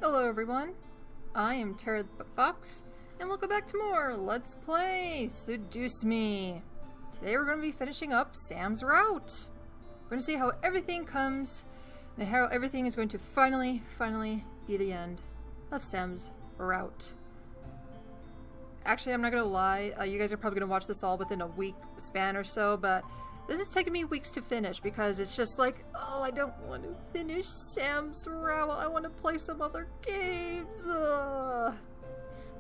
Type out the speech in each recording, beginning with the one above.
Hello everyone, I am Tara the Fox, and welcome back to more Let's Play Seduce Me. Today we're going to be finishing up Sam's route. We're going to see how everything comes, and how everything is going to finally be the end of Sam's route. Actually, I'm not going to lie, you guys are probably going to watch this all within a week span or so, but this is taking me weeks to finish because it's just like, oh, I don't want to finish Sam's route. I want to play some other games. Ugh.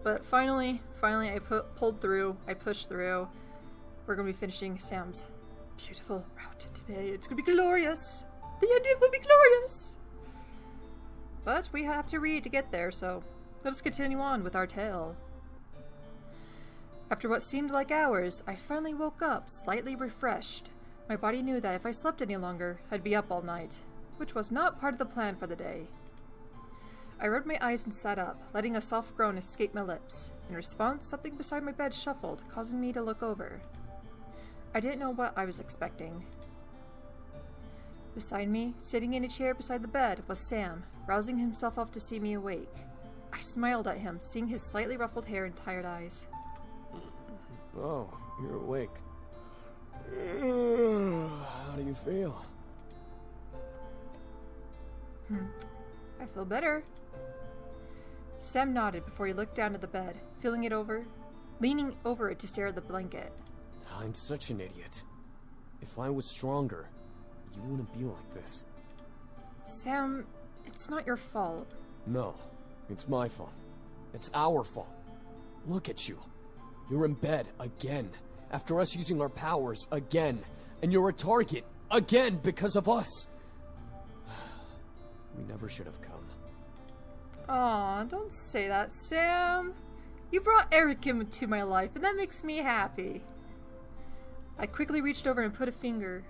But finally, I pulled through. I pushed through. We're going to be finishing Sam's beautiful route today. It's going to be glorious. The ending will be glorious. But we have to read to get there, so let us continue on with our tale. After what seemed like hours, I finally woke up, slightly refreshed. My body knew that if I slept any longer, I'd be up all night, which was not part of the plan for the day. I rubbed my eyes and sat up, letting a soft groan escape my lips. In response, something beside my bed shuffled, causing me to look over. I didn't know what I was expecting. Beside me, sitting in a chair beside the bed, was Sam, rousing himself up to see me awake. I smiled at him, seeing his slightly ruffled hair and tired eyes. Oh, you're awake. How do you feel? I feel better. Sam nodded before he looked down at the bed, leaning over it to stare at the blanket. I'm such an idiot. If I was stronger, you wouldn't be like this. Sam, it's not your fault. No, it's my fault. It's our fault. Look at you. You're in bed again, after us using our powers again, and you're a target again because of us. We never should have come. Aw, don't say that, Sam. You brought Eric into my life, and that makes me happy. I quickly reached over and put a finger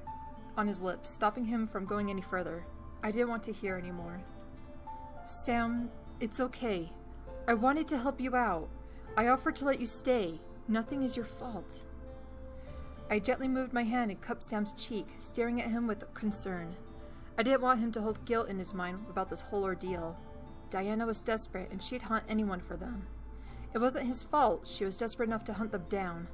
on his lips, stopping him from going any further. I didn't want to hear anymore. Sam, it's okay. I wanted to help you out. I offered to let you stay. Nothing is your fault. I gently moved my hand and cupped Sam's cheek, staring at him with concern. I didn't want him to hold guilt in his mind about this whole ordeal. Diana was desperate, and she'd hunt anyone for them. It wasn't his fault. She was desperate enough to hunt them down.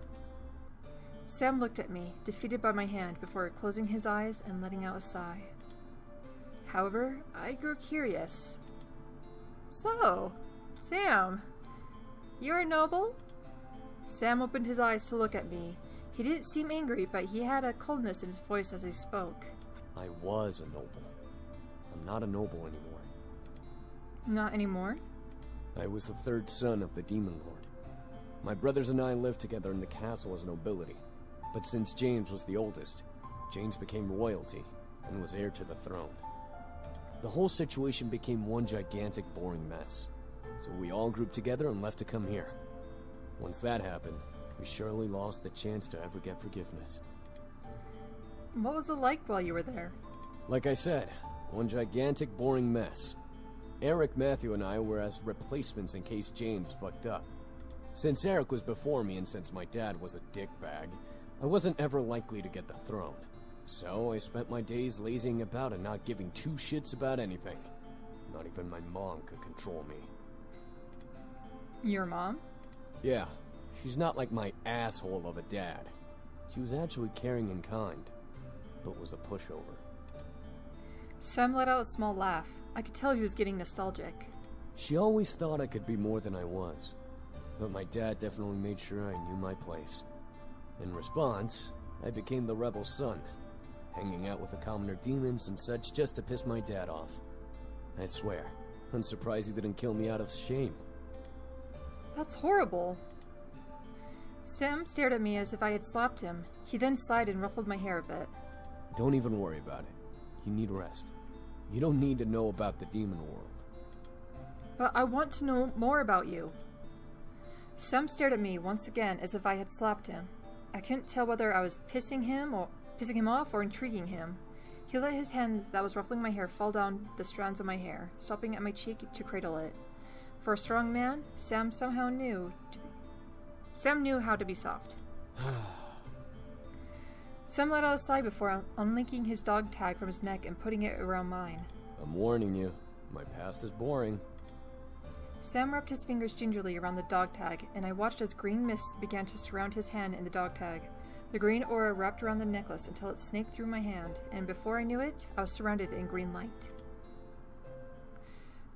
Sam looked at me, defeated by my hand, before closing his eyes and letting out a sigh. However, I grew curious. So, Sam, you're a noble? Sam opened his eyes to look at me. He didn't seem angry, but he had a coldness in his voice as he spoke. I was a noble. I'm not a noble anymore. Not anymore? I was the third son of the Demon Lord. My brothers and I lived together in the castle as nobility. But since James was the oldest, James became royalty and was heir to the throne. The whole situation became one gigantic, boring mess. So we all grouped together and left to come here. Once that happened, we surely lost the chance to ever get forgiveness. What was it like while you were there? Like I said, one gigantic, boring mess. Eric, Matthew, and I were as replacements in case James fucked up. Since Eric was before me and since my dad was a dickbag, I wasn't ever likely to get the throne. So I spent my days lazying about and not giving two shits about anything. Not even my mom could control me. Your mom? Yeah, she's not like my asshole of a dad. She was actually caring and kind, but was a pushover. Sam let out a small laugh. I could tell he was getting nostalgic. She always thought I could be more than I was, but my dad definitely made sure I knew my place. In response, I became the rebel son, hanging out with the commoner demons and such just to piss my dad off. I swear, I'm surprised he didn't kill me out of shame. That's horrible. Sam stared at me as if I had slapped him. He then sighed and ruffled my hair a bit. Don't even worry about it. You need rest. You don't need to know about the demon world. But I want to know more about you. Sam stared at me once again as if I had slapped him. I couldn't tell whether I was pissing him off or intriguing him. He let his hand that was ruffling my hair fall down the strands of my hair, stopping at my cheek to cradle it. For a strong man, Sam knew how to be soft. Sam let out a sigh before unlinking his dog tag from his neck and putting it around mine. I'm warning you, my past is boring. Sam wrapped his fingers gingerly around the dog tag, and I watched as green mist began to surround his hand in the dog tag. The green aura wrapped around the necklace until it snaked through my hand, and before I knew it, I was surrounded in green light.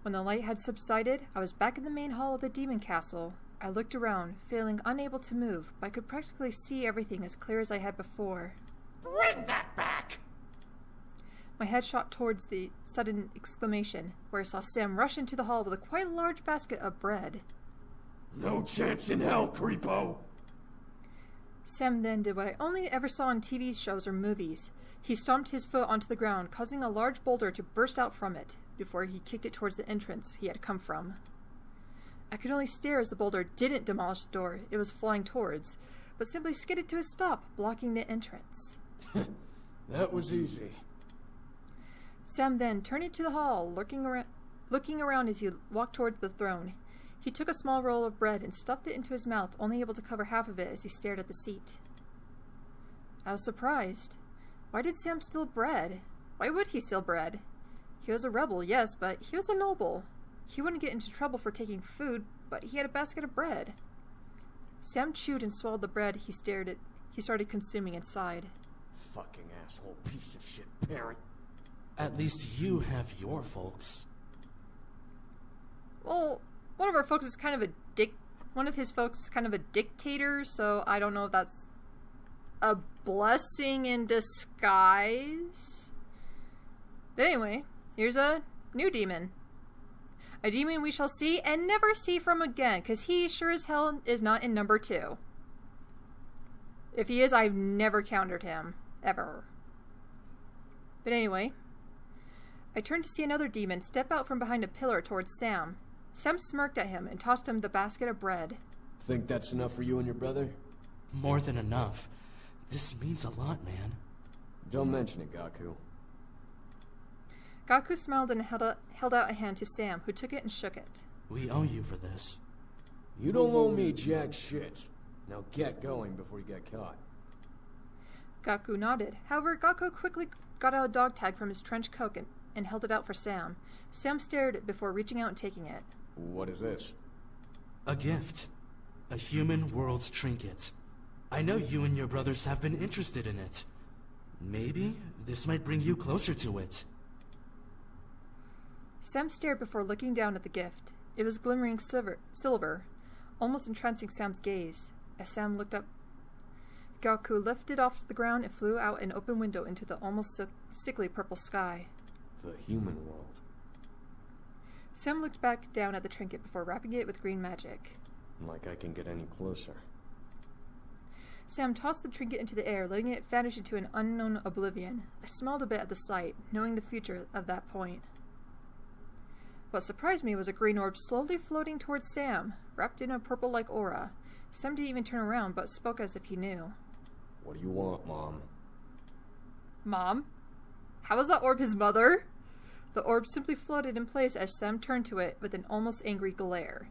When the light had subsided, I was back in the main hall of the demon castle. I looked around, feeling unable to move, but I could practically see everything as clear as I had before. Bring that back! My head shot towards the sudden exclamation, where I saw Sam rush into the hall with a quite large basket of bread. No chance in hell, creepo! Sam then did what I only ever saw in TV shows or movies. He stomped his foot onto the ground, causing a large boulder to burst out from it, before he kicked it towards the entrance he had come from. I could only stare as the boulder didn't demolish the door it was flying towards, but simply skidded to a stop, blocking the entrance. That was easy. Sam then turned into the hall, looking around as he walked towards the throne. He took a small roll of bread and stuffed it into his mouth, only able to cover half of it as he stared at the seat. I was surprised. Why did Sam steal bread? Why would he steal bread? He was a rebel, yes, but he was a noble. He wouldn't get into trouble for taking food, but he had a basket of bread. Sam chewed and swallowed the bread he started consuming and sighed. Fucking asshole piece of shit parent. At least you have your folks. Well, one of his folks is kind of a dictator, so I don't know if that's a blessing in disguise. But anyway, here's a new demon. A demon we shall see and never see from again, because he sure as hell is not in number 2. If he is, I've never countered him. Ever. But anyway, I turned to see another demon step out from behind a pillar towards Sam. Sam smirked at him and tossed him the basket of bread. Think that's enough for you and your brother? More than enough. This means a lot, man. Don't mention it, Gaku. Gaku smiled and held out a hand to Sam, who took it and shook it. We owe you for this. You don't owe me jack shit. Now get going before you get caught. Gaku nodded. However, Gaku quickly got out a dog tag from his trench coat and held it out for Sam. Sam stared before reaching out and taking it. What is this? A gift. A human world trinket. I know you and your brothers have been interested in it. Maybe this might bring you closer to it. Sam stared before looking down at the gift. It was glimmering silver, almost entrancing Sam's gaze. As Sam looked up, Gaku lifted off the ground and flew out an open window into the almost sickly purple sky. The human world. Sam looked back down at the trinket before wrapping it with green magic. Like I can get any closer. Sam tossed the trinket into the air, letting it vanish into an unknown oblivion. I smiled a bit at the sight, knowing the future of that point. What surprised me was a green orb slowly floating towards Sam, wrapped in a purple-like aura. Sam didn't even turn around, but spoke as if he knew. What do you want, Mom? Mom? How was that orb his mother? The orb simply floated in place as Sam turned to it with an almost angry glare.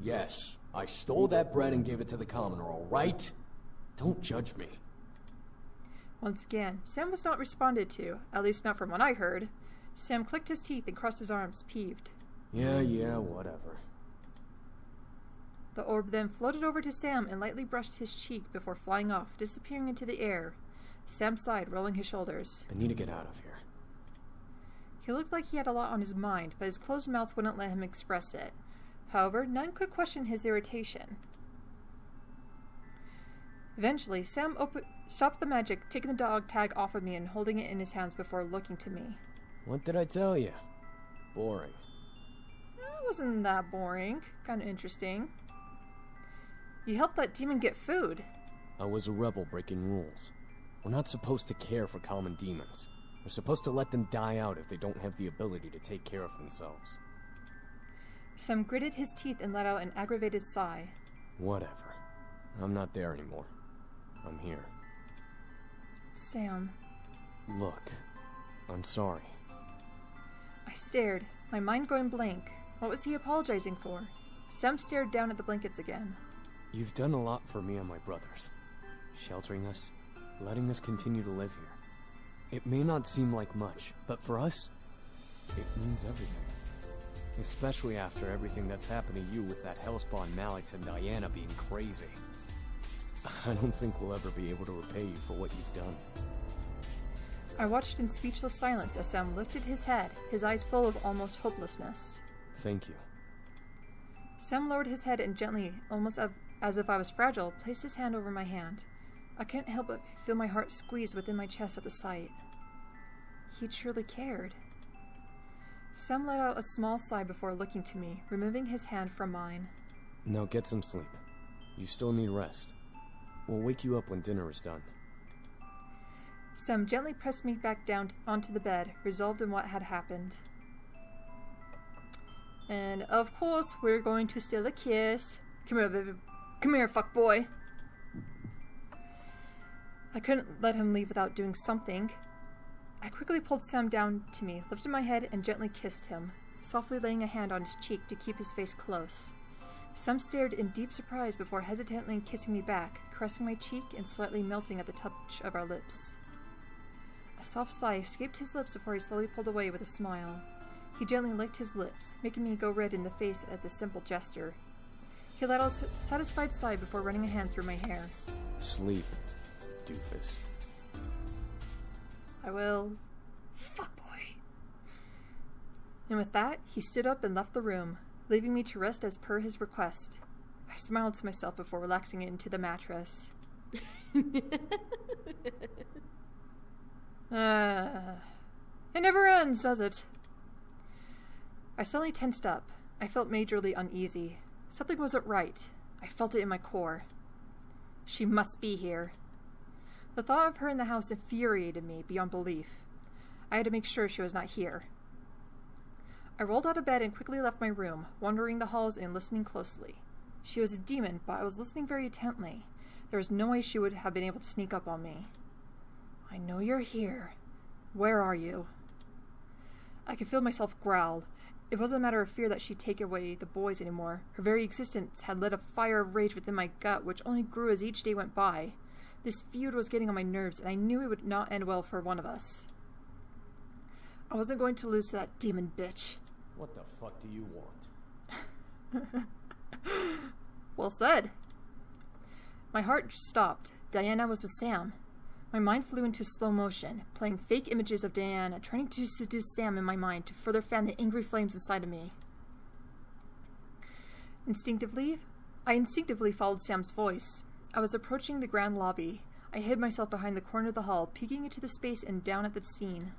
Yes, I stole that bread and gave it to the commoner, all right? Don't judge me. Once again, Sam was not responded to, at least not from what I heard. Sam clicked his teeth and crossed his arms, peeved. Yeah, whatever. The orb then floated over to Sam and lightly brushed his cheek before flying off, disappearing into the air. Sam sighed, rolling his shoulders. I need to get out of here. He looked like he had a lot on his mind, but his closed mouth wouldn't let him express it. However, none could question his irritation. Eventually, Sam stopped the magic, taking the dog tag off of me and holding it in his hands before looking to me. What did I tell you? Boring. It wasn't that boring. Kind of interesting. You helped that demon get food. I was a rebel breaking rules. We're not supposed to care for common demons. We're supposed to let them die out if they don't have the ability to take care of themselves. Sam gritted his teeth and let out an aggravated sigh. Whatever. I'm not there anymore. I'm here. Sam. Look, I'm sorry. I stared, my mind going blank. What was he apologizing for? Sam stared down at the blankets again. You've done a lot for me and my brothers. Sheltering us, letting us continue to live here. It may not seem like much, but for us, it means everything. Especially after everything that's happened to you with that hellspawn Malix and Diana being crazy. I don't think we'll ever be able to repay you for what you've done. I watched in speechless silence as Sam lifted his head, his eyes full of almost hopelessness. Thank you. Sam lowered his head and gently, almost as if I was fragile, placed his hand over my hand. I couldn't help but feel my heart squeeze within my chest at the sight. He truly cared. Sam let out a small sigh before looking to me, removing his hand from mine. Now get some sleep. You still need rest. We'll wake you up when dinner is done. Sam gently pressed me back down onto the bed, resolved in what had happened. And of course, we're going to steal a kiss. Come here, baby. Come here, fuckboy. I couldn't let him leave without doing something. I quickly pulled Sam down to me, lifted my head, and gently kissed him, softly laying a hand on his cheek to keep his face close. Sam stared in deep surprise before hesitantly kissing me back, caressing my cheek and slightly melting at the touch of our lips. A soft sigh escaped his lips before he slowly pulled away with a smile. He gently licked his lips, making me go red in the face at the simple gesture. He let out a satisfied sigh before running a hand through my hair. Sleep, doofus. I will. Fuckboy. And with that, he stood up and left the room, leaving me to rest as per his request. I smiled to myself before relaxing into the mattress. It never ends, does it? I suddenly tensed up. I felt majorly uneasy. Something wasn't right. I felt it in my core. She must be here. The thought of her in the house infuriated me beyond belief. I had to make sure she was not here. I rolled out of bed and quickly left my room, wandering the halls and listening closely. She was a demon, but I was listening very intently. There was no way she would have been able to sneak up on me. I know you're here. Where are you? I could feel myself growl. It wasn't a matter of fear that she'd take away the boys anymore. Her very existence had lit a fire of rage within my gut, which only grew as each day went by. This feud was getting on my nerves, and I knew it would not end well for one of us. I wasn't going to lose to that demon bitch. What the fuck do you want? Well said. My heart stopped. Diana was with Sam. My mind flew into slow motion, playing fake images of Diana, trying to seduce Sam in my mind to further fan the angry flames inside of me. I instinctively followed Sam's voice. I was approaching the grand lobby. I hid myself behind the corner of the hall, peeking into the space and down at the scene.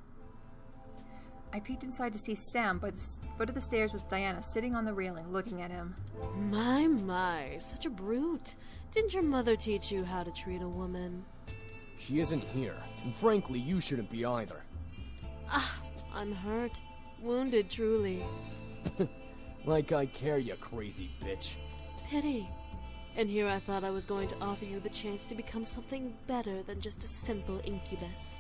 I peeked inside to see Sam by the foot of the stairs with Diana sitting on the railing, looking at him. My, such a brute. Didn't your mother teach you how to treat a woman? She isn't here, and frankly, you shouldn't be either. I'm hurt. Wounded, truly. Like I care, you crazy bitch. Pity. And here I thought I was going to offer you the chance to become something better than just a simple incubus.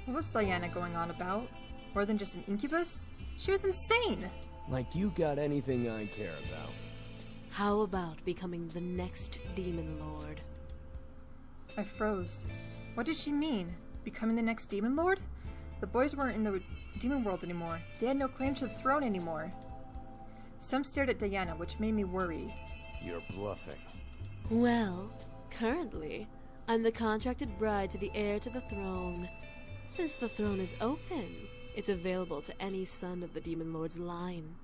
What was Diana going on about? More than just an incubus? She was insane! Like you got anything I care about. How about becoming the next demon lord? I froze. What did she mean? Becoming the next demon lord? The boys weren't in the demon world anymore. They had no claim to the throne anymore. Some stared at Diana, which made me worry. You're bluffing. Well, currently, I'm the contracted bride to the heir to the throne. Since the throne is open, it's available to any son of the Demon Lord's line.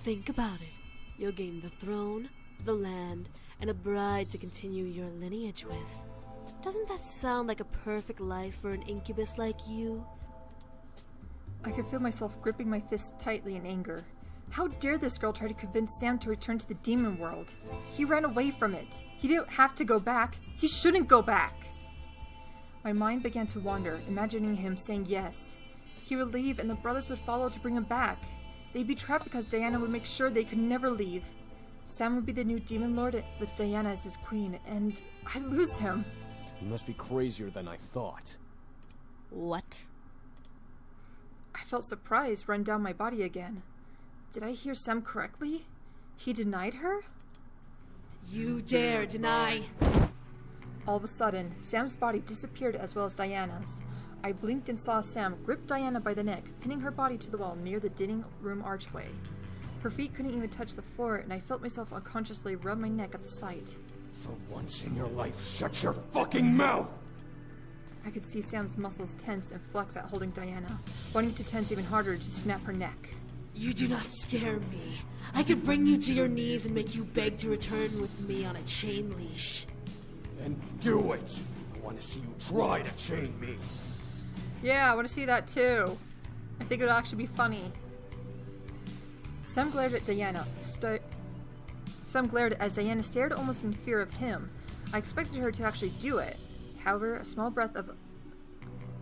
Think about it. You'll gain the throne, the land, and a bride to continue your lineage with. Doesn't that sound like a perfect life for an incubus like you? I could feel myself gripping my fist tightly in anger. How dare this girl try to convince Sam to return to the demon world? He ran away from it. He didn't have to go back. He shouldn't go back. My mind began to wander, imagining him saying yes. He would leave and the brothers would follow to bring him back. They'd be trapped because Diana would make sure they could never leave. Sam would be the new demon lord with Diana as his queen, and I'd lose him. You must be crazier than I thought. What? I felt surprise run down my body again. Did I hear Sam correctly? He denied her? You dare deny! All of a sudden, Sam's body disappeared as well as Diana's. I blinked and saw Sam grip Diana by the neck, pinning her body to the wall near the dining room archway. Her feet couldn't even touch the floor, and I felt myself unconsciously rub my neck at the sight. For once in your life, shut your fucking mouth! I could see Sam's muscles tense and flex at holding Diana, wanting to tense even harder to snap her neck. You do not scare me. I could bring you to your knees and make you beg to return with me on a chain leash. Then do it! I want to see you try to chain me! Yeah, I want to see that too. I think it would actually be funny. Sam glared at Diana. Sam glared as Diana stared almost in fear of him. I expected her to actually do it. However, a small breath of...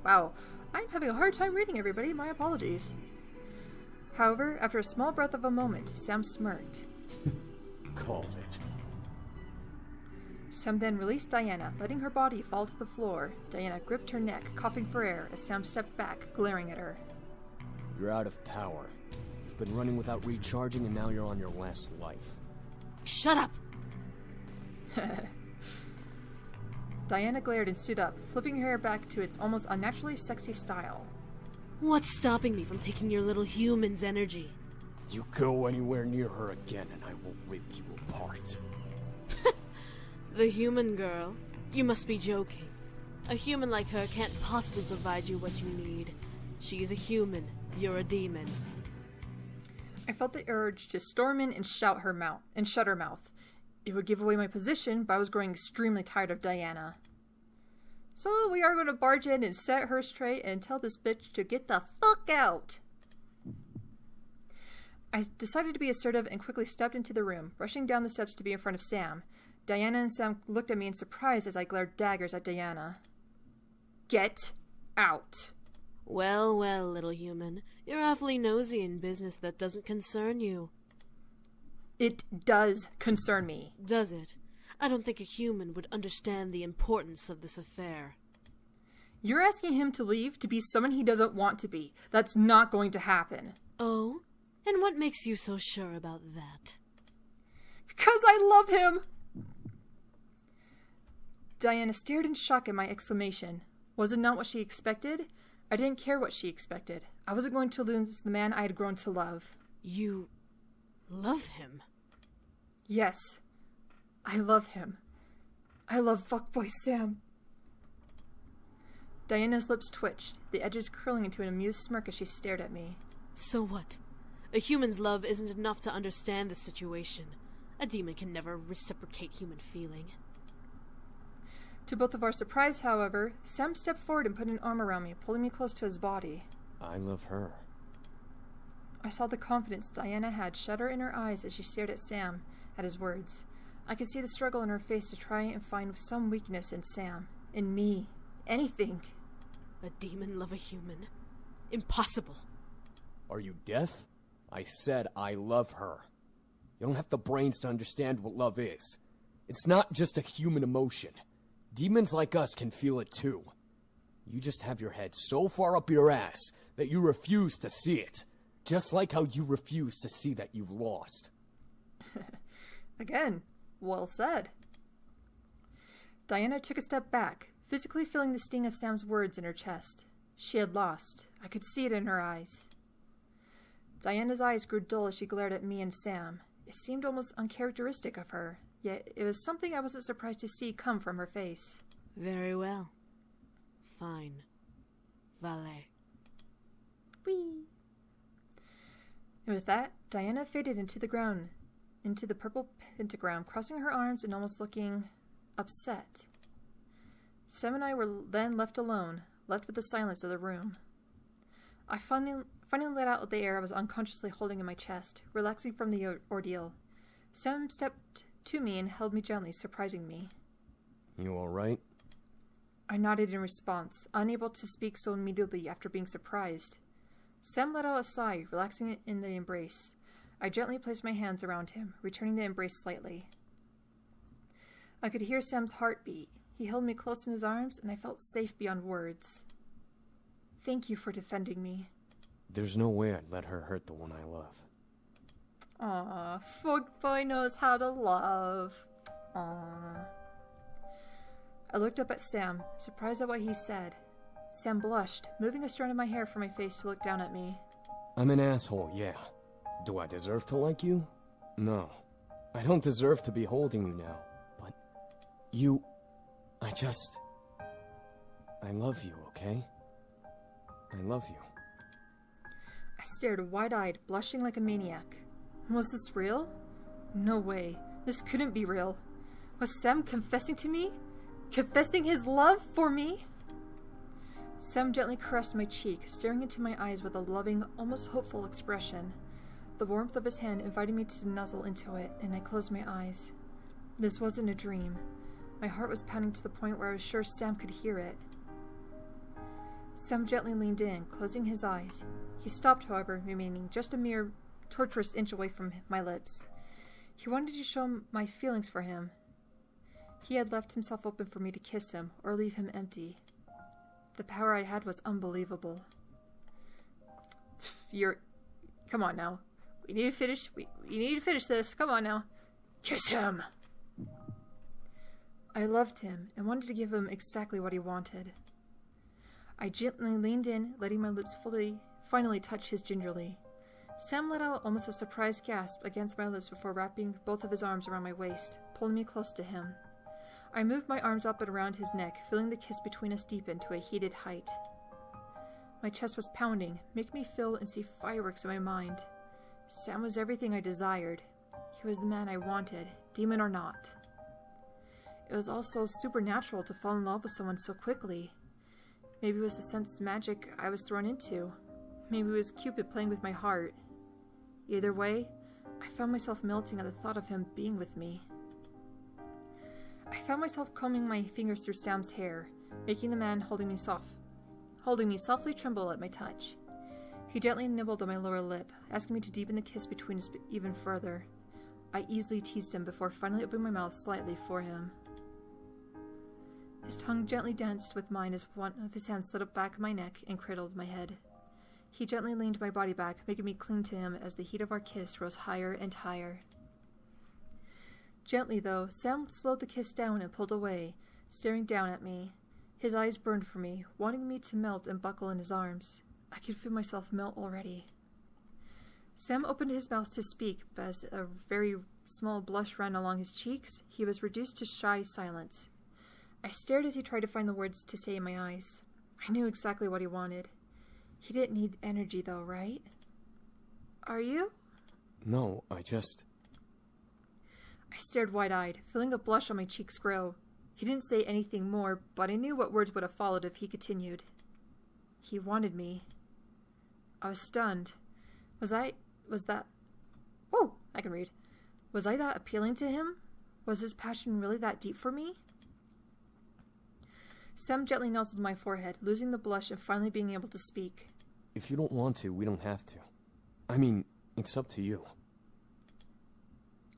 Wow, I'm having a hard time reading, everybody. My apologies. However, after a small breath of a moment, Sam smirked. Called it. Sam then released Diana, letting her body fall to the floor. Diana gripped her neck, coughing for air, as Sam stepped back, glaring at her. You're out of power. You've been running without recharging, and now you're on your last life. Shut up! Diana glared and stood up, flipping her hair back to its almost unnaturally sexy style. What's stopping me from taking your little human's energy? You go anywhere near her again, and I will rip you apart. The human girl? You must be joking. A human like her can't possibly provide you what you need. She's a human. You're a demon. I felt the urge to storm in and shut her mouth. It would give away my position, but I was growing extremely tired of Diana. So we are going to barge in and set her straight and tell this bitch to get the fuck out. I decided to be assertive and quickly stepped into the room, rushing down the steps to be in front of Sam. Diana and Sam looked at me in surprise as I glared daggers at Diana. Get out. Well, well, little human. You're awfully nosy in business that doesn't concern you. It does concern me. Does it? I don't think a human would understand the importance of this affair. You're asking him to leave to be someone he doesn't want to be. That's not going to happen. Oh? And what makes you so sure about that? Because I love him! Diana stared in shock at my exclamation. Was it not what she expected? I didn't care what she expected. I wasn't going to lose the man I had grown to love. You love him? Yes. I love him. I love fuckboy Sam. Diana's lips twitched, the edges curling into an amused smirk as she stared at me. So what? A human's love isn't enough to understand the situation. A demon can never reciprocate human feeling. To both of our surprise, however, Sam stepped forward and put an arm around me, pulling me close to his body. I love her. I saw the confidence Diana had shudder in her eyes as she stared at Sam, at his words. I could see the struggle in her face to try and find some weakness in Sam, in me, anything. A demon love a human? Impossible. Are you deaf? I said I love her. You don't have the brains to understand what love is. It's not just a human emotion. Demons like us can feel it too. You just have your head so far up your ass that you refuse to see it. Just like how you refuse to see that you've lost. Again, well said. Diana took a step back, physically feeling the sting of Sam's words in her chest. She had lost. I could see it in her eyes. Diana's eyes grew dull as she glared at me and Sam. It seemed almost uncharacteristic of her, yet it was something I wasn't surprised to see come from her face. Very well. Fine. Valet. Whee! And with that, Diana faded into the ground, into the purple pentagram, crossing her arms and almost looking upset. Sam and I were then left alone, left with the silence of the room. I finally let out the air I was unconsciously holding in my chest, relaxing from the ordeal. Sam stepped to me and held me gently, surprising me. You all right? I nodded in response, unable to speak so immediately after being surprised. Sam let out a sigh, relaxing in the embrace. I gently placed my hands around him, returning the embrace slightly. I could hear Sam's heartbeat. He held me close in his arms, and I felt safe beyond words. Thank you for defending me. There's no way I'd let her hurt the one I love. Aw, fuckboy knows how to love. Aw. I looked up at Sam, surprised at what he said. Sam blushed, moving a strand of my hair from my face to look down at me. I'm an asshole, yeah. Do I deserve to like you? No. I don't deserve to be holding you now. But I love you, okay? I love you. I stared wide-eyed, blushing like a maniac. Was this real? No way. This couldn't be real. Was Sam confessing to me? Confessing his love for me? Sam gently caressed my cheek, staring into my eyes with a loving, almost hopeful expression. The warmth of his hand invited me to nuzzle into it, and I closed my eyes. This wasn't a dream. My heart was pounding to the point where I was sure Sam could hear it. Sam gently leaned in, closing his eyes. He stopped, however, remaining just a mere torturous inch away from my lips. He wanted to show my feelings for him. He had left himself open for me to kiss him, or leave him empty. The power I had was unbelievable. Come on now. We need to finish. We need to finish this. Come on now. Kiss him! I loved him, and wanted to give him exactly what he wanted. I gently leaned in, letting my lips finally touch his gingerly. Sam let out almost a surprised gasp against my lips before wrapping both of his arms around my waist, pulling me close to him. I moved my arms up and around his neck, feeling the kiss between us deepen to a heated height. My chest was pounding, making me feel and see fireworks in my mind. Sam was everything I desired. He was the man I wanted, demon or not. It was also supernatural to fall in love with someone so quickly. Maybe it was the sense magic I was thrown into. Maybe it was Cupid playing with my heart. Either way, I found myself melting at the thought of him being with me. I found myself combing my fingers through Sam's hair, making the man holding me softly tremble at my touch. He gently nibbled on my lower lip, asking me to deepen the kiss between us even further. I easily teased him before finally opening my mouth slightly for him. His tongue gently danced with mine as one of his hands slid up back of my neck and cradled my head. He gently leaned my body back, making me cling to him as the heat of our kiss rose higher and higher. Gently, though, Sam slowed the kiss down and pulled away, staring down at me. His eyes burned for me, wanting me to melt and buckle in his arms. I could feel myself melt already. Sam opened his mouth to speak, but as a very small blush ran along his cheeks, he was reduced to shy silence. I stared as he tried to find the words to say in my eyes. I knew exactly what he wanted. He didn't need energy, though, right? Are you? No, I stared wide-eyed, feeling a blush on my cheeks grow. He didn't say anything more, but I knew what words would have followed if he continued. He wanted me. I was stunned. Was I that appealing to him? Was his passion really that deep for me? Sam gently nuzzled my forehead, losing the blush and finally being able to speak. If you don't want to, we don't have to. I mean, it's up to you.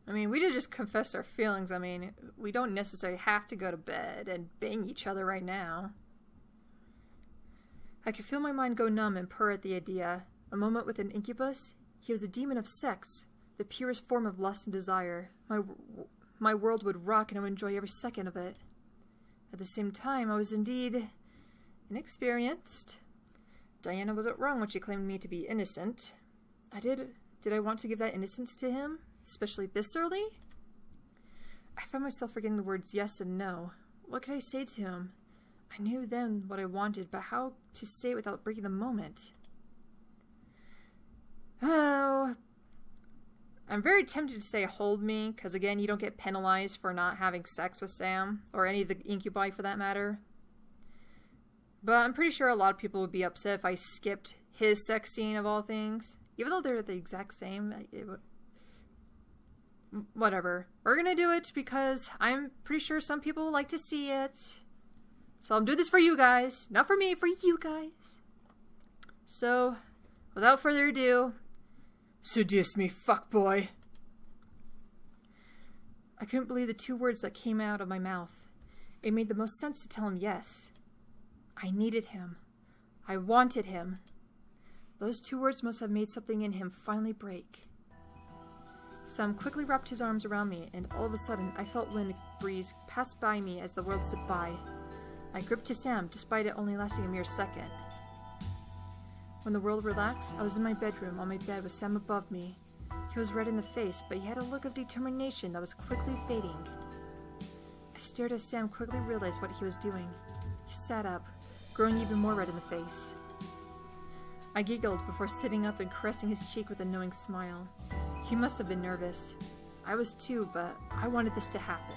We did just confess our feelings. We don't necessarily have to go to bed and bang each other right now. I could feel my mind go numb and purr at the idea. A moment with an incubus? He was a demon of sex, the purest form of lust and desire. My world would rock and I would enjoy every second of it. At the same time, I was indeed inexperienced. Diana wasn't wrong when she claimed me to be innocent. Did I want to give that innocence to him? Especially this early? I found myself forgetting the words yes and no. What could I say to him? I knew then what I wanted, but how to say it without breaking the moment? Oh, I'm very tempted to say hold me, because again, you don't get penalized for not having sex with Sam, or any of the incubi for that matter. But I'm pretty sure a lot of people would be upset if I skipped his sex scene of all things. Even though they're the exact same, whatever. We're gonna do it because I'm pretty sure some people would like to see it. So I'm doing this for you guys. Not for me, for you guys. So, without further ado, seduce me, fuckboy. I couldn't believe the two words that came out of my mouth. It made the most sense to tell him yes. I needed him. I wanted him. Those two words must have made something in him finally break. Sam quickly wrapped his arms around me, and all of a sudden I felt wind breeze pass by me as the world slipped by. I gripped to Sam, despite it only lasting a mere second. When the world relaxed, I was in my bedroom on my bed with Sam above me. He was red in the face, but he had a look of determination that was quickly fading. I stared as Sam quickly realized what he was doing. He sat up, growing even more red in the face. I giggled before sitting up and caressing his cheek with a knowing smile. He must have been nervous. I was too, but I wanted this to happen.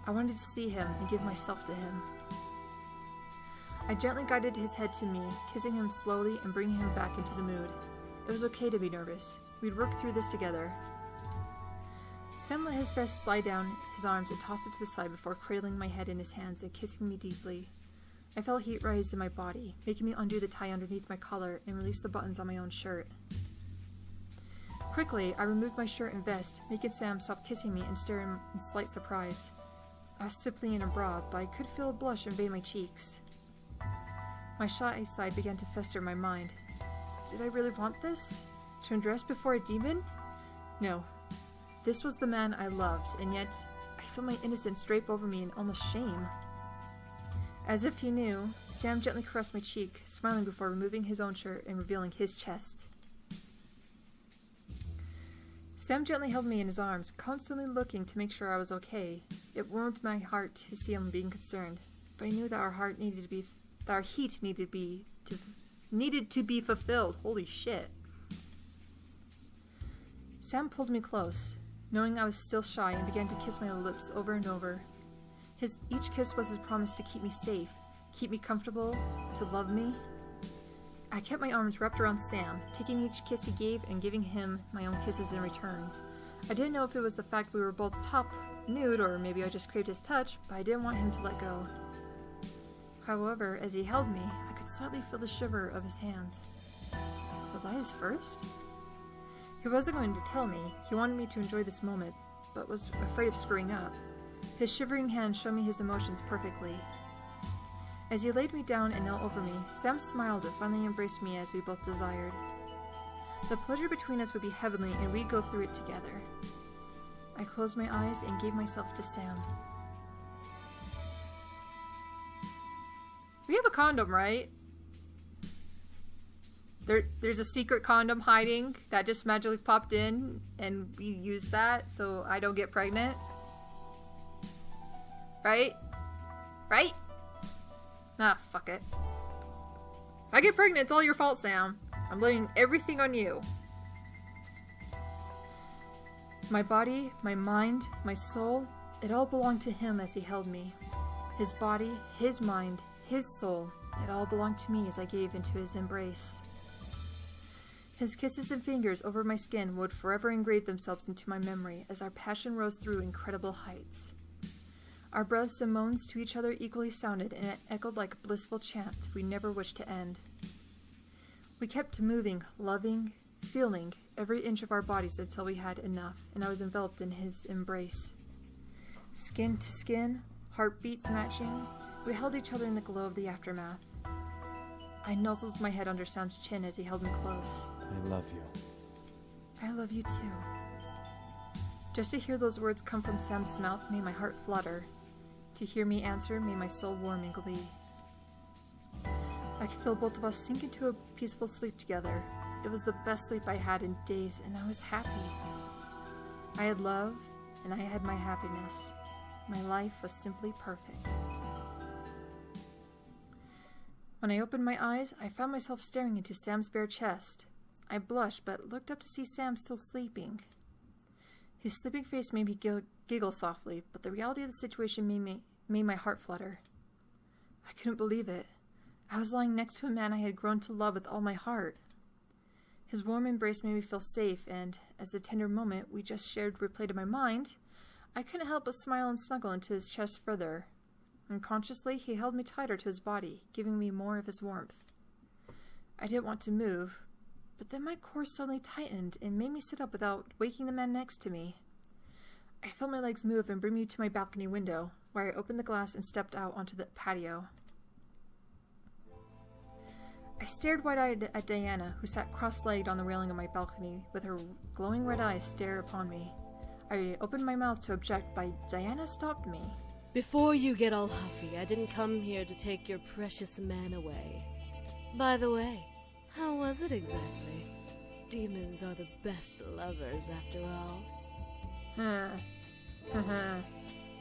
I wanted to see him and give myself to him. I gently guided his head to me, kissing him slowly and bringing him back into the mood. It was okay to be nervous. We'd work through this together. Sam let his vest slide down his arms and tossed it to the side before cradling my head in his hands and kissing me deeply. I felt heat rise in my body, making me undo the tie underneath my collar and release the buttons on my own shirt. Quickly, I removed my shirt and vest, making Sam stop kissing me and stare in slight surprise. I was simply in a bra, but I could feel a blush invade my cheeks. My shy side began to fester in my mind. Did I really want this? To undress before a demon? No. This was the man I loved, and yet I felt my innocence drape over me in almost shame. As if he knew, Sam gently caressed my cheek, smiling before removing his own shirt and revealing his chest. Sam gently held me in his arms, constantly looking to make sure I was okay. It warmed my heart to see him being concerned, but I knew that our heat needed to be fulfilled. Holy shit. Sam pulled me close, knowing I was still shy, and began to kiss my lips over and over. Each kiss was his promise to keep me safe, keep me comfortable, to love me. I kept my arms wrapped around Sam, taking each kiss he gave and giving him my own kisses in return. I didn't know if it was the fact we were both top nude or maybe I just craved his touch, but I didn't want him to let go. However, as he held me, I could slightly feel the shiver of his hands. Was I his first? He wasn't going to tell me. He wanted me to enjoy this moment, but was afraid of screwing up. His shivering hands showed me his emotions perfectly. As he laid me down and knelt over me, Sam smiled and finally embraced me as we both desired. The pleasure between us would be heavenly and we'd go through it together. I closed my eyes and gave myself to Sam. We have a condom, right? There's a secret condom hiding that just magically popped in and we use that so I don't get pregnant. Right? Right? Ah, fuck it. If I get pregnant, it's all your fault, Sam. I'm blaming everything on you. My body, my mind, my soul, it all belonged to him as he held me. His body, his mind, his soul, it all belonged to me as I gave into his embrace. His kisses and fingers over my skin would forever engrave themselves into my memory as our passion rose through incredible heights. Our breaths and moans to each other equally sounded, and it echoed like a blissful chant we never wished to end. We kept moving, loving, feeling every inch of our bodies until we had enough, and I was enveloped in his embrace. Skin to skin, heartbeats matching, we held each other in the glow of the aftermath. I nuzzled my head under Sam's chin as he held me close. I love you. I love you too. Just to hear those words come from Sam's mouth made my heart flutter. To hear me answer made my soul warm in glee. I could feel both of us sink into a peaceful sleep together. It was the best sleep I had in days, and I was happy. I had love, and I had my happiness. My life was simply perfect. When I opened my eyes, I found myself staring into Sam's bare chest. I blushed, but looked up to see Sam still sleeping. His sleeping face made me giggle softly, but the reality of the situation made my heart flutter. I couldn't believe it. I was lying next to a man I had grown to love with all my heart. His warm embrace made me feel safe, and as the tender moment we just shared replayed in my mind, I couldn't help but smile and snuggle into his chest further. Unconsciously, he held me tighter to his body, giving me more of his warmth. I didn't want to move, but then my core suddenly tightened and made me sit up without waking the man next to me. I felt my legs move and bring me to my balcony window, where I opened the glass and stepped out onto the patio. I stared wide-eyed at Diana, who sat cross-legged on the railing of my balcony, with her glowing red eyes stare upon me. I opened my mouth to object, but Diana stopped me. Before you get all huffy, I didn't come here to take your precious man away. By the way, how was it exactly? Demons are the best lovers, after all.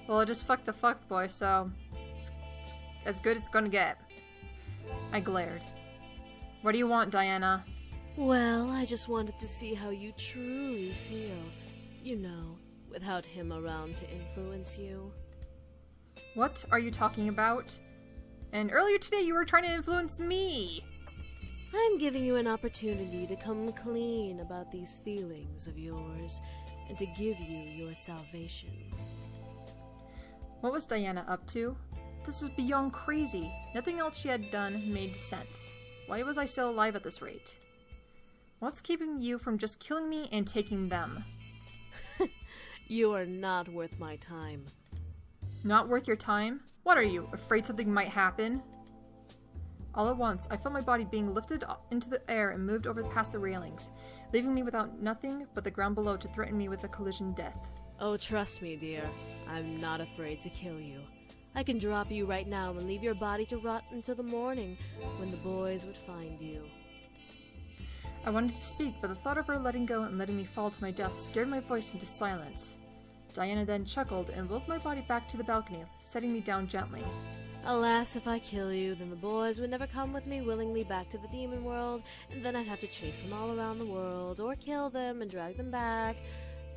Well, I just fucked a fuckboy, so it's as good as it's gonna get. I glared. What do you want, Diana? Well, I just wanted to see how you truly feel. You know, without him around to influence you. What are you talking about? And earlier today you were trying to influence me! I'm giving you an opportunity to come clean about these feelings of yours, and to give you your salvation. What was Diana up to? This was beyond crazy. Nothing else she had done made sense. Why was I still alive at this rate? What's keeping you from just killing me and taking them? You are not worth my time. Not worth your time? What are you, afraid something might happen? All at once, I felt my body being lifted into the air and moved over past the railings, leaving me without nothing but the ground below to threaten me with a collision death. Oh, trust me, dear. I'm not afraid to kill you. I can drop you right now and leave your body to rot until the morning, when the boys would find you. I wanted to speak, but the thought of her letting go and letting me fall to my death scared my voice into silence. Diana then chuckled and wheeled my body back to the balcony, setting me down gently. Alas, if I kill you, then the boys would never come with me willingly back to the demon world, and then I'd have to chase them all around the world, or kill them and drag them back.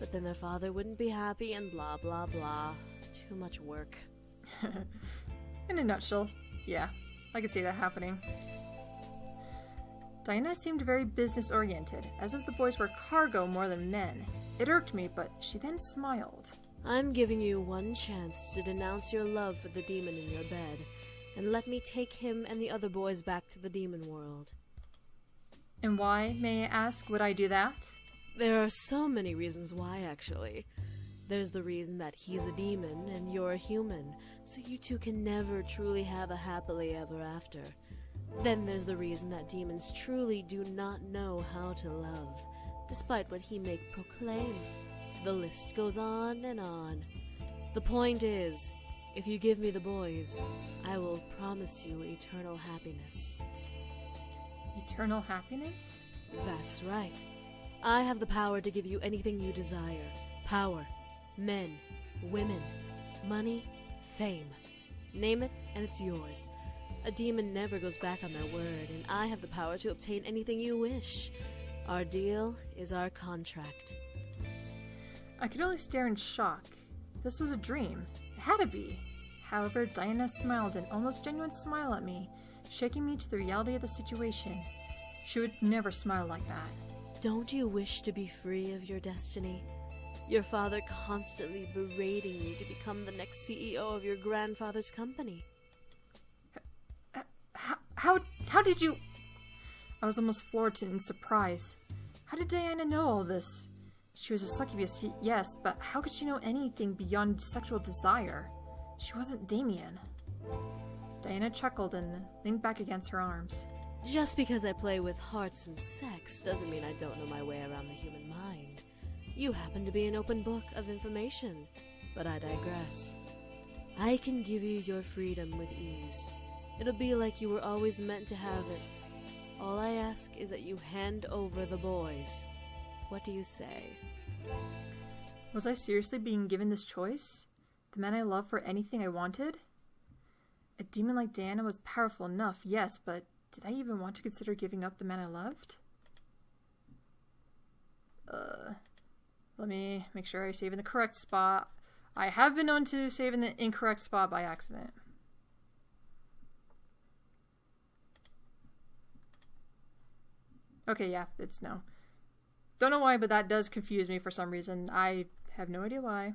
But then their father wouldn't be happy, and blah blah blah. Too much work. In a nutshell, yeah, I could see that happening. Diana seemed very business-oriented, as if the boys were cargo more than men. It irked me, but she then smiled. I'm giving you one chance to denounce your love for the demon in your bed, and let me take him and the other boys back to the demon world. And why, may I ask, would I do that? There are so many reasons why, actually. There's the reason that he's a demon and you're a human, so you two can never truly have a happily ever after. Then there's the reason that demons truly do not know how to love, despite what he may proclaim. The list goes on and on. The point is, if you give me the boys, I will promise you eternal happiness. Eternal happiness? That's right. I have the power to give you anything you desire. Power, men, women, money, fame. Name it, and it's yours. A demon never goes back on their word, and I have the power to obtain anything you wish. Our deal is our contract. I could only stare in shock. This was a dream. It had to be. However, Diana smiled an almost genuine smile at me, shaking me to the reality of the situation. She would never smile like that. Don't you wish to be free of your destiny? Your father constantly berating you to become the next CEO of your grandfather's company. How did you... I was almost floored in surprise. How did Diana know all this? She was a succubus, yes, but how could she know anything beyond sexual desire? She wasn't Damien. Diana chuckled and leaned back against her arms. Just because I play with hearts and sex doesn't mean I don't know my way around the human mind. You happen to be an open book of information, but I digress. I can give you your freedom with ease. It'll be like you were always meant to have it. All I ask is that you hand over the boys. What do you say? Was I seriously being given this choice? The man I loved for anything I wanted? A demon like Diana was powerful enough, yes, but did I even want to consider giving up the man I loved? Let me make sure I save in the correct spot. I have been known to save in the incorrect spot by accident. Okay, yeah, it's no. Don't know why, but that does confuse me for some reason. I have no idea why.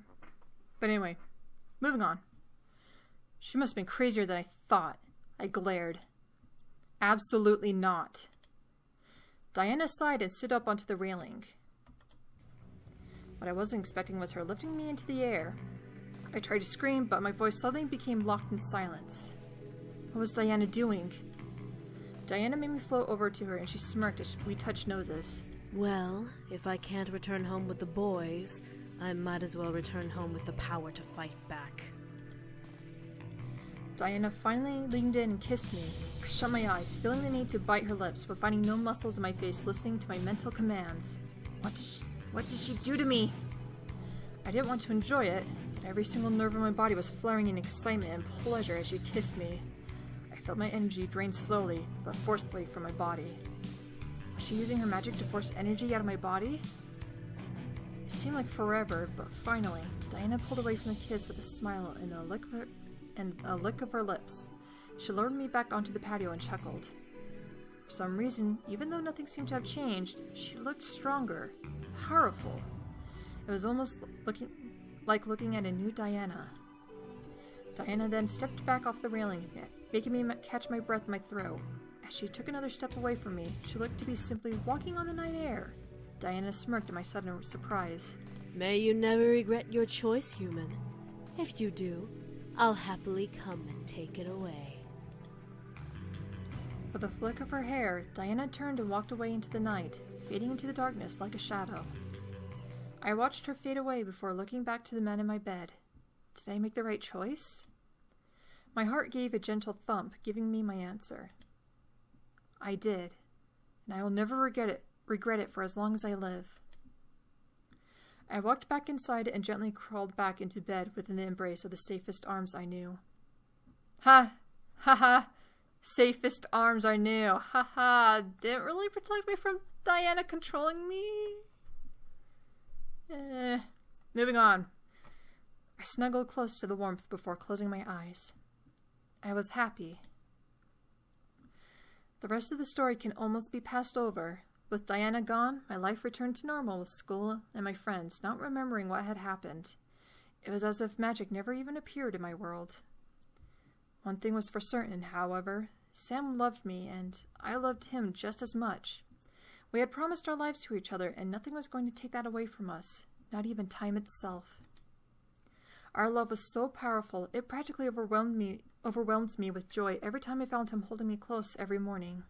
But anyway, moving on. She must have been crazier than I thought. I glared. Absolutely not. Diana sighed and stood up onto the railing. What I wasn't expecting was her lifting me into the air. I tried to scream, but my voice suddenly became locked in silence. What was Diana doing? Diana made me float over to her and she smirked as we touched noses. Well, if I can't return home with the boys, I might as well return home with the power to fight back. Diana finally leaned in and kissed me. I shut my eyes, feeling the need to bite her lips, but finding no muscles in my face listening to my mental commands. What did she do to me? I didn't want to enjoy it, but every single nerve in my body was flaring in excitement and pleasure as she kissed me. I felt my energy drain slowly, but forcefully from my body. Was she using her magic to force energy out of my body? It seemed like forever, but finally, Diana pulled away from the kiss with a smile and a lick of her lips. She lowered me back onto the patio and chuckled. For some reason, even though nothing seemed to have changed, she looked stronger, powerful. It was almost like looking at a new Diana. Diana then stepped back off the railing, making me catch my breath in my throat. As she took another step away from me, she looked to be simply walking on the night air. Diana smirked at my sudden surprise. May you never regret your choice, human. If you do, I'll happily come and take it away. With a flick of her hair, Diana turned and walked away into the night, fading into the darkness like a shadow. I watched her fade away before looking back to the man in my bed. Did I make the right choice? My heart gave a gentle thump, giving me my answer. I did, and I will never regret it for as long as I live. I walked back inside and gently crawled back into bed within the embrace of the safest arms I knew. Ha! Ha ha! Safest arms I knew. Ha ha! Didn't really protect me from Diana controlling me? Moving on. I snuggled close to the warmth before closing my eyes. I was happy. The rest of the story can almost be passed over. With Diana gone, my life returned to normal with school and my friends, not remembering what had happened. It was as if magic never even appeared in my world. One thing was for certain, however. Sam loved me, and I loved him just as much. We had promised our lives to each other, and nothing was going to take that away from us, not even time itself. Our love was so powerful, it practically overwhelmed me with joy every time I found him holding me close every morning.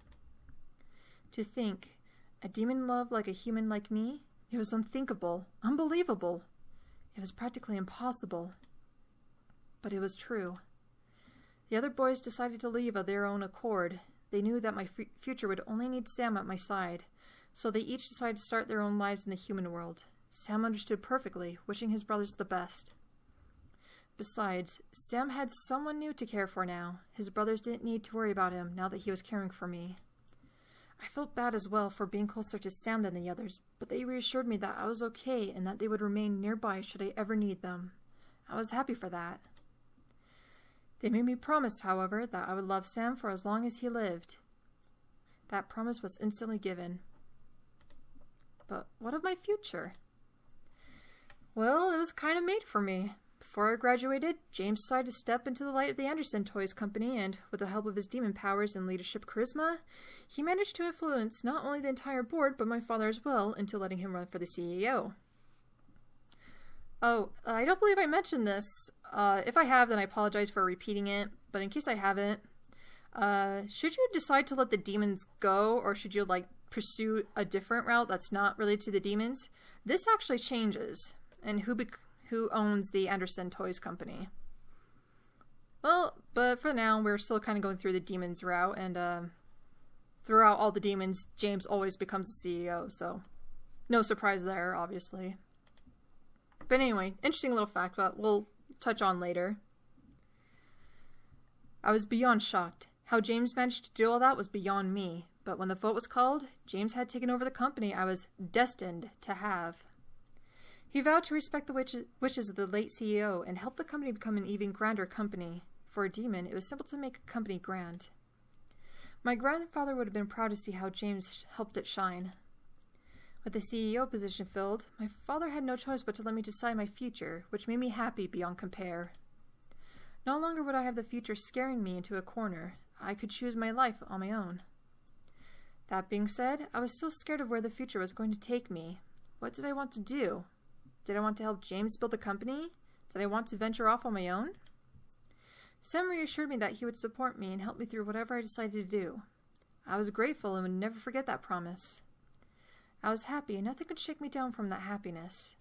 To think, a demon loved like a human like me? It was unthinkable, unbelievable. It was practically impossible. But it was true. The other boys decided to leave of their own accord. They knew that my future would only need Sam at my side, so they each decided to start their own lives in the human world. Sam understood perfectly, wishing his brothers the best. Besides, Sam had someone new to care for now. His brothers didn't need to worry about him now that he was caring for me. I felt bad as well for being closer to Sam than the others, but they reassured me that I was okay and that they would remain nearby should I ever need them. I was happy for that. They made me promise, however, that I would love Sam for as long as he lived. That promise was instantly given. But what of my future? Well, it was kind of made for me. Before I graduated, James decided to step into the light of the Anderson Toys Company, and with the help of his demon powers and leadership charisma, he managed to influence not only the entire board, but my father as well, into letting him run for the CEO. Oh, I don't believe I mentioned this. If I have, then I apologize for repeating it, but in case I haven't, should you decide to let the demons go, or should you, pursue a different route that's not related to the demons, this actually changes, and who owns the Anderson Toys Company. Well, but for now, we're still kind of going through the demons route, and throughout all the demons, James always becomes the CEO, so no surprise there, obviously. But anyway, interesting little fact that we'll touch on later. I was beyond shocked. How James managed to do all that was beyond me, but when the vote was called, James had taken over the company I was destined to have. He vowed to respect the wishes of the late CEO and help the company become an even grander company. For a demon, it was simple to make a company grand. My grandfather would have been proud to see how James helped it shine. With the CEO position filled, my father had no choice but to let me decide my future, which made me happy beyond compare. No longer would I have the future scaring me into a corner. I could choose my life on my own. That being said, I was still scared of where the future was going to take me. What did I want to do? Did I want to help James build a company? Did I want to venture off on my own? Sam reassured me that he would support me and help me through whatever I decided to do. I was grateful and would never forget that promise. I was happy, and nothing could shake me down from that happiness.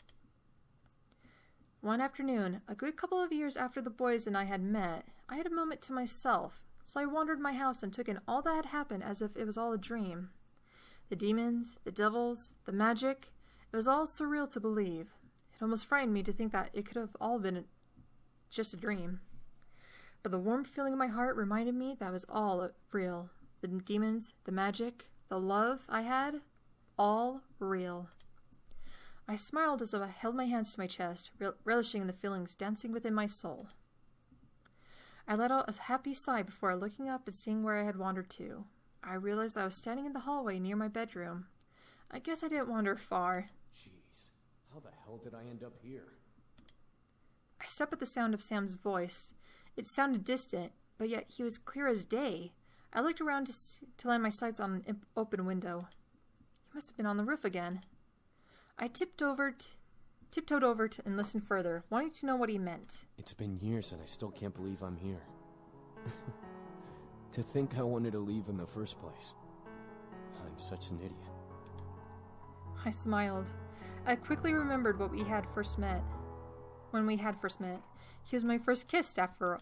One afternoon, a good couple of years after the boys and I had met, I had a moment to myself, so I wandered my house and took in all that had happened as if it was all a dream. The demons, the devils, the magic, it was all surreal to believe. It almost frightened me to think that it could have all been just a dream. But the warm feeling in my heart reminded me that it was all real. The demons, the magic, the love I had, all real. I smiled as I held my hands to my chest, relishing the feelings dancing within my soul. I let out a happy sigh before looking up and seeing where I had wandered to. I realized I was standing in the hallway near my bedroom. I guess I didn't wander far. Jeez, how the hell did I end up here? I stopped at the sound of Sam's voice. It sounded distant, but yet he was clear as day. I looked around to land my sights on an open window. He must have been on the roof again. I tiptoed over and listened further, wanting to know what he meant. It's been years and I still can't believe I'm here. To think I wanted to leave in the first place. I'm such an idiot. I smiled. I quickly remembered what we had first met. When we had first met. He was my first kiss after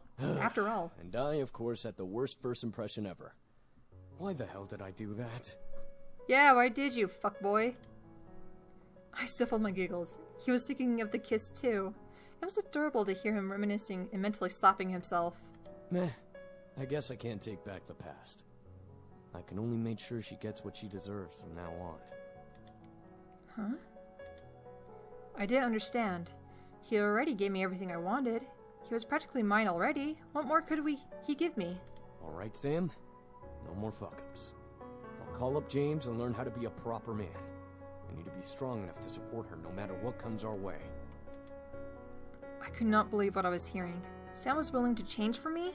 all. And I, of course, had the worst first impression ever. Why the hell did I do that? Yeah, why did you, fuckboy? I stifled my giggles. He was thinking of the kiss, too. It was adorable to hear him reminiscing and mentally slapping himself. Meh. I guess I can't take back the past. I can only make sure she gets what she deserves from now on. Huh? I didn't understand. He already gave me everything I wanted. He was practically mine already. What more could he give me? Alright, Sam. No more fuck-ups. I'll call up James and learn how to be a proper man. I need to be strong enough to support her no matter what comes our way. I could not believe what I was hearing. Sam was willing to change for me?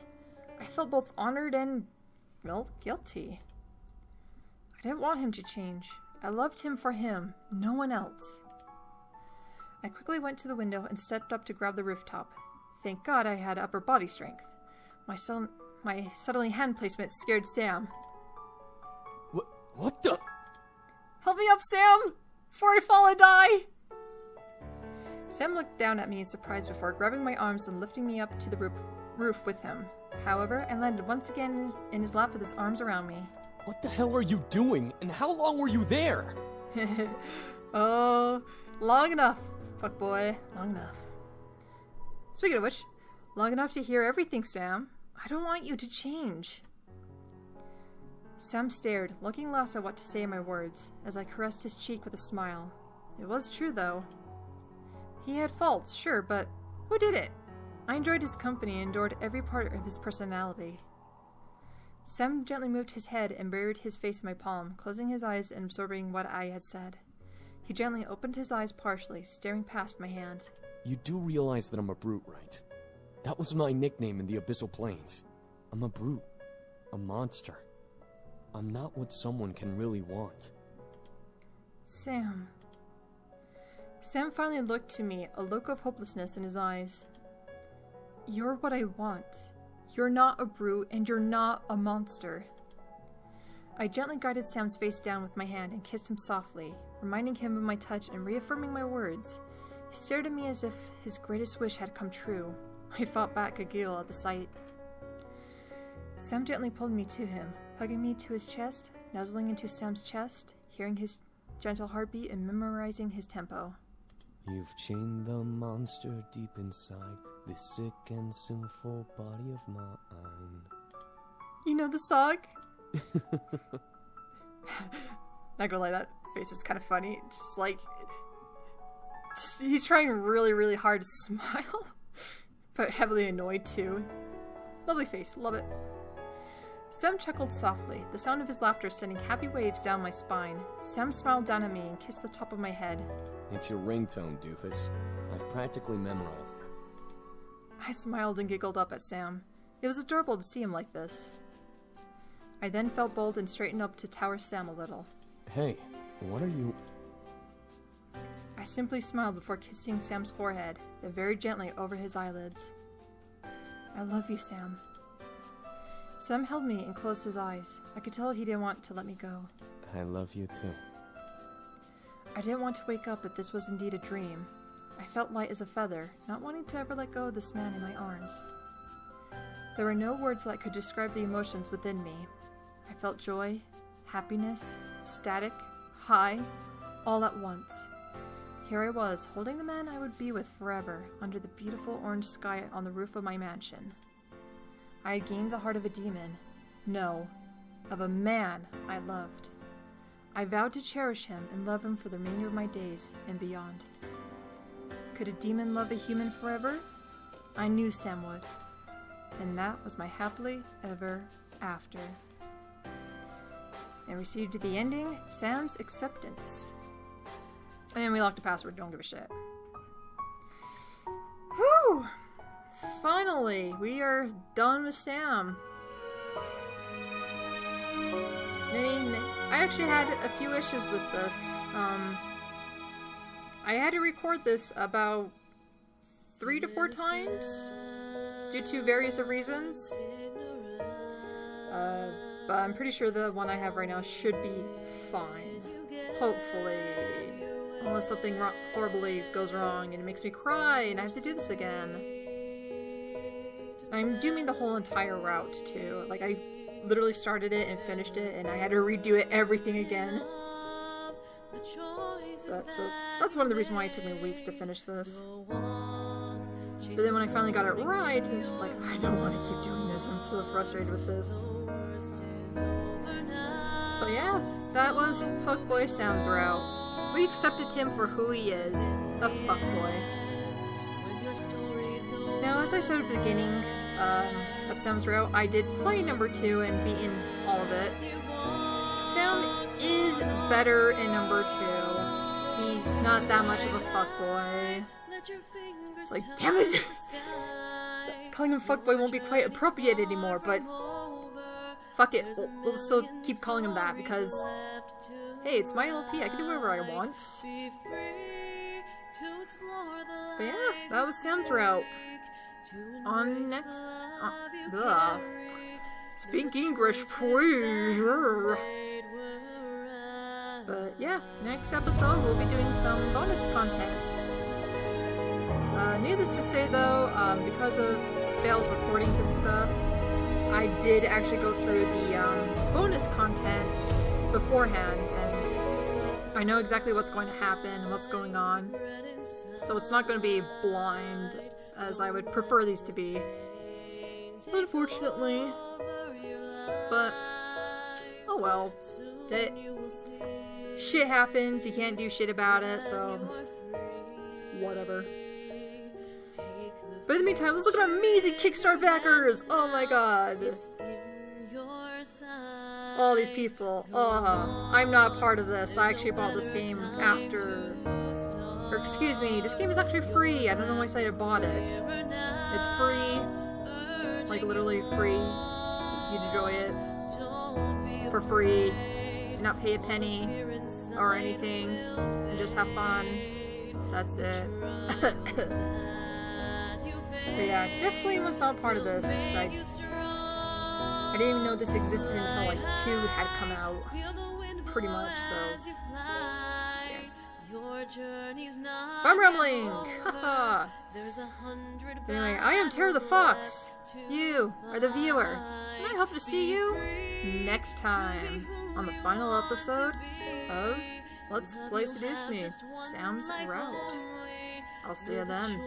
I felt both honored and, well, guilty. I didn't want him to change. I loved him for him, no one else. I quickly went to the window and stepped up to grab the rooftop. Thank God I had upper body strength. My suddenly hand placement scared Sam. What the? Help me up, Sam! Before I fall and die! Sam looked down at me in surprise before grabbing my arms and lifting me up to the roof with him. However, I landed once again in his lap with his arms around me. What the hell are you doing? And how long were you there? Oh, long enough, fuckboy. Long enough. Speaking of which, long enough to hear everything, Sam. I don't want you to change. Sam stared, looking lost at what to say in my words, as I caressed his cheek with a smile. It was true, though. He had faults, sure, but who did it? I enjoyed his company and adored every part of his personality. Sam gently moved his head and buried his face in my palm, closing his eyes and absorbing what I had said. He gently opened his eyes partially, staring past my hand. You do realize that I'm a brute, right? That was my nickname in the Abyssal Plains. I'm a brute. A monster. I'm not what someone can really want. Sam. Sam finally looked to me, a look of hopelessness in his eyes. You're what I want. You're not a brute, and you're not a monster. I gently guided Sam's face down with my hand and kissed him softly, reminding him of my touch and reaffirming my words. He stared at me as if his greatest wish had come true. I fought back a giggle at the sight. Sam gently pulled me to him, hugging me to his chest, nuzzling into Sam's chest, hearing his gentle heartbeat and memorizing his tempo. You've chained the monster deep inside this sick and sinful body of mine. You know the song? Not gonna lie, that face is kind of funny. Just like, he's trying really, really hard to smile, but heavily annoyed too. Lovely face, love it. Sam chuckled softly, the sound of his laughter sending happy waves down my spine. Sam smiled down at me and kissed the top of my head. It's your ringtone, doofus. I've practically memorized it. I smiled and giggled up at Sam. It was adorable to see him like this. I then felt bold and straightened up to tower Sam a little. Hey, what are you... I simply smiled before kissing Sam's forehead, then very gently over his eyelids. I love you, Sam. Sam held me and closed his eyes. I could tell he didn't want to let me go. I love you too. I didn't want to wake up if this was indeed a dream. I felt light as a feather, not wanting to ever let go of this man in my arms. There were no words that could describe the emotions within me. I felt joy, happiness, ecstatic, high, all at once. Here I was, holding the man I would be with forever, under the beautiful orange sky on the roof of my mansion. I had gained the heart of a demon. No, of a man I loved. I vowed to cherish him and love him for the remainder of my days and beyond. Could a demon love a human forever? I knew Sam would. And that was my happily ever after. And received the ending, Sam's acceptance. And we locked the password, don't give a shit. Whew! Finally, we are done with Sam. I actually had a few issues with this. I had to record this about 3 to 4 times due to various reasons. But I'm pretty sure the one I have right now should be fine. Hopefully. Unless something horribly goes wrong and it makes me cry and I have to do this again. I'm doing the whole entire route too. Like, I literally started it and finished it and I had to redo it everything again. So that's one of the reasons why it took me weeks to finish this. But then when I finally got it right, it's just like, I don't want to keep doing this. I'm so frustrated with this. But yeah, that was Fuckboy Sam's route. We accepted him for who he is, a fuckboy. Now, as I said at the beginning of Sam's route, I did play number 2 and beaten all of it. Sam is better in number 2. He's not that much of a fuckboy. Like, damn it! Calling him fuckboy won't be quite appropriate anymore, but fuck it. We'll still keep calling him that because, hey, it's my LP. I can do whatever I want. But yeah, that was Sam's route. On next... Speak English, please. But yeah, next episode we'll be doing some bonus content. Needless to say though, because of failed recordings and stuff, I did actually go through the bonus content beforehand, and I know exactly what's going to happen and what's going on. So it's not going to be blind as I would prefer these to be. Unfortunately. But, oh well. Shit happens, you can't do shit about it, so whatever. But in the meantime, let's look at our amazing Kickstarter backers! Oh my god. All these people. I'm not part of this. I actually bought this game after... Or excuse me, this game is actually free. I don't know why I bought it. It's free. Like literally free. You enjoy it. For free. And not pay a penny. Or anything. And just have fun. That's it. But yeah, definitely was not part of this. I didn't even know this existed until like 2 had come out. Pretty much, so... I'm rambling! Haha! Anyway, I am Tara the Fox. You are the viewer. And I hope to see you next time on the final episode of Let's Play Seduce Me, Sam's Route. I'll see you then.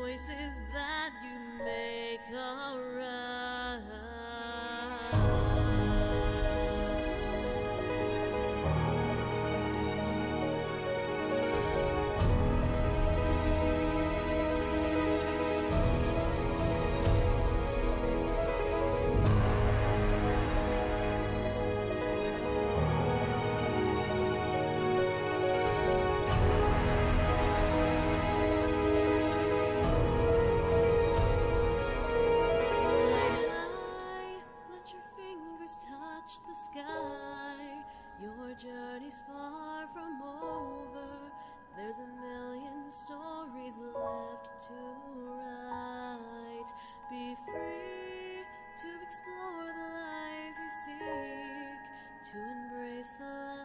Your journey's far from over. There's a million stories left to write. Be free to explore the life you seek, to embrace the life